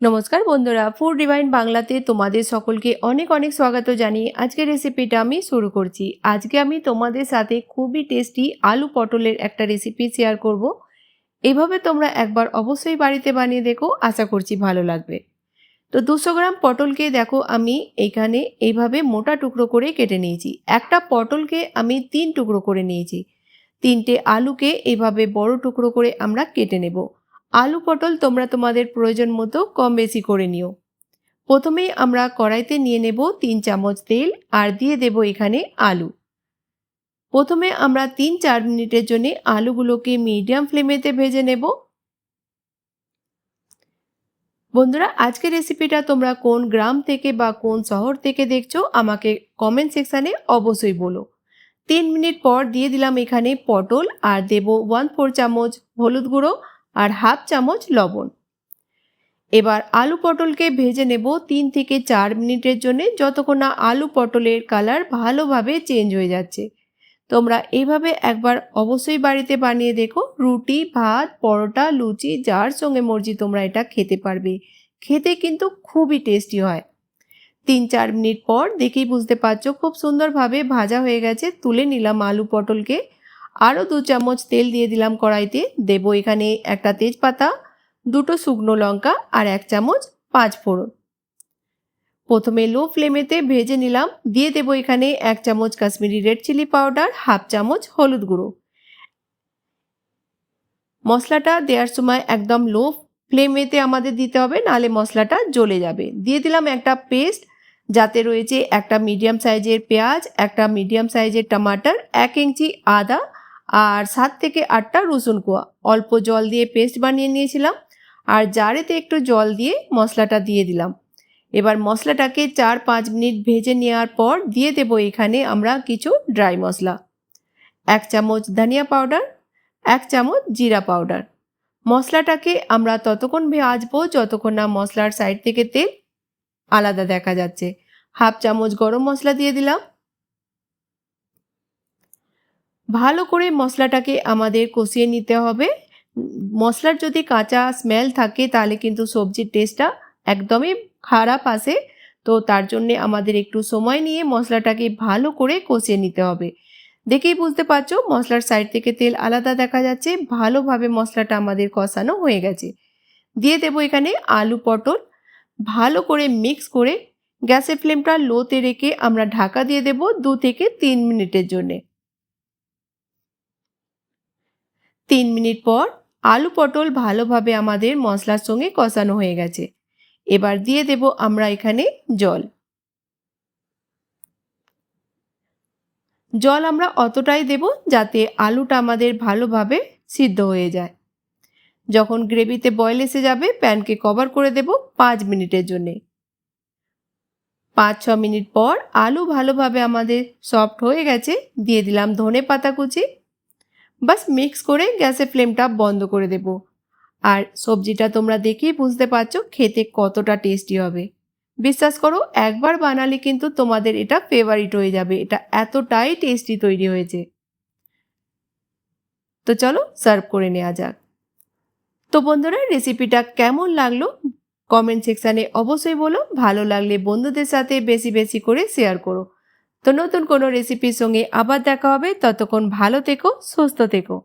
নমস্কার বন্ধুরা, food divine বাংলাতে তোমাদের সকলকে অনেক অনেক স্বাগত জানিয়ে আজকের রেসিপিটা আমি শুরু করছি। আজকে আমি তোমাদের সাথে খুবই টেস্টি আলু পটলের একটা রেসিপি শেয়ার করব। এভাবে তোমরা একবার অবশ্যই বাড়িতে বানিয়ে দেখো, আশা করছি ভালো লাগবে। তো 200 গ্রাম পটলকে দেখো আমি এইখানে এইভাবে মোটা টুকরো করে কেটে নিয়েছি। একটা পটলকে আমি 3 টুকরো করে নিয়েছি। 3টে আলুকে এইভাবে বড় টুকরো করে আমরা কেটে নেব। আলু পটল তোমরা তোমাদের প্রয়োজন মতো কম বেশি করে নিও। প্রথমেই আমরা কড়াইতে নিয়ে নেব 3 চামচ তেল আর দিয়ে দেব এখানে আলু। প্রথমে আমরা 3-4 মিনিটের জন্য আলুগুলোকে মিডিয়াম ফ্লেমেতে ভেজে নেব। বন্ধুরা, আজকের রেসিপিটা তোমরা কোন গ্রাম থেকে বা কোন শহর থেকে দেখছো আমাকে কমেন্ট সেকশানে অবশ্যই বলো। 3 মিনিট পর দিয়ে দিলাম এখানে পটল আর দেব 1/4 চামচ হলুদ গুঁড়ো আর হাফ চামচ লবণ। এবার আলু পটলকে ভেজে নেব 3 থেকে 4 মিনিটের জন্য, যতক্ষণ না আলু পটলের কালার ভালোভাবে চেঞ্জ হয়ে যাচ্ছে। তোমরা এইভাবে একবার অবশ্যই বাড়িতে বানিয়ে দেখো। রুটি, ভাত, পরোটা, লুচি যার সঙ্গে মর্জি তোমরা এটা খেতে পারবে। খেতে কিন্তু খুবই টেস্টি হয়। 3-4 মিনিট পর দেখেই বুঝতে পারছো খুব সুন্দরভাবে ভাজা হয়ে গেছে। তুলে নিলাম আলু পটলকে। আরও 2 চামচ তেল দিয়ে দিলাম কড়াইতে। দেব এখানে একটা তেজপাতা, 2টো শুকনো লঙ্কা আর 1 চামচ 5 ফোড়ন। প্রথমে লো ফ্লেমেতে ভেজে নিলাম। দিয়ে দেব এখানে 1 চামচ Kashmiri red chilli powder, half চামচ হলুদ গুঁড়ো। মশলাটা দেওয়ার সময় একদম লো ফ্লেমেতে আমাদের দিতে হবে, নাহলে মশলাটা জ্বলে যাবে। দিয়ে দিলাম একটা পেস্ট, যাতে রয়েছে একটা মিডিয়াম সাইজের পেঁয়াজ, একটা মিডিয়াম সাইজের টমাটার, 1 ইঞ্চি আদা আর 7 থেকে 8টা রসুন কোয়া। অল্প জল দিয়ে পেস্ট বানিয়ে নিয়েছিলাম আর জারেতে একটু জল দিয়ে মশলাটা দিয়ে দিলাম। এবার মশলাটাকে 4-5 মিনিট ভেজে নেওয়ার পর দিয়ে দেব এখানে আমরা কিছু ড্রাই মশলা। 1 চামচ ধনিয়া পাউডার, 1 চামচ জিরা পাউডার। মশলাটাকে আমরা ততক্ষণ ভাজবো যতক্ষণ না মশলার সাইড থেকে তেল আলাদা দেখা যাচ্ছে। হাফ চামচ গরম মশলা দিয়ে দিলাম। ভালো করে মশলাটাকে আমাদের কষিয়ে নিতে হবে। মশলার যদি কাঁচা স্মেল থাকে তাহলে কিন্তু সবজির টেস্টটা একদমই খারাপ আসে। তো তার জন্যে আমাদের একটু সময় নিয়ে মশলাটাকে ভালো করে কষিয়ে নিতে হবে। দেখেই বুঝতে পারছো মশলার সাইড থেকে তেল আলাদা দেখা যাচ্ছে। ভালোভাবে মশলাটা আমাদের কষানো হয়ে গেছে। দিয়ে দেবো এখানে আলু পটল। ভালো করে মিক্স করে গ্যাসের ফ্লেমটা লোতে রেখে আমরা ঢাকা দিয়ে দেব 2 থেকে 3 মিনিটের জন্যে। 3 মিনিট পর আলু পটল ভালোভাবে আমাদের মশলার সঙ্গে কষানো হয়ে গেছে। এবার দিয়ে দেব আমরা এখানে জল। জল আমরা অতটাই দেব যাতে আলুটা আমাদের ভালোভাবে সিদ্ধ হয়ে যায়। যখন গ্রেভিতে বয়েল এসে যাবে প্যানকে কভার করে দেব 5 মিনিটের জন্যে। 5-6 মিনিট পর আলু ভালোভাবে আমাদের সফট হয়ে গেছে। দিয়ে দিলাম ধনে পাতা কুচি। বাস মিক্স করে গ্যাসের ফ্লেমটা বন্ধ করে দেব। আর সবজিটা তোমরা দেখেই বুঝতে পারছো খেতে কতটা টেস্টি হবে। বিশ্বাস করো, একবার বানালে কিন্তু তোমাদের এটা ফেভারিট হয়ে যাবে। এটা এতটাই টেস্টি তৈরি হয়েছে। তো চলো সার্ভ করে নেওয়া যাক। তো বন্ধুরা, রেসিপিটা কেমন লাগলো কমেন্ট সেকশানে অবশ্যই বলো। ভালো লাগলে বন্ধুদের সাথে বেশি বেশি করে শেয়ার করো। তো নতুন কোনো রেসিপির সঙ্গে আবার দেখা হবে। ততক্ষণ ভালো থেকো, সুস্থ থেকো।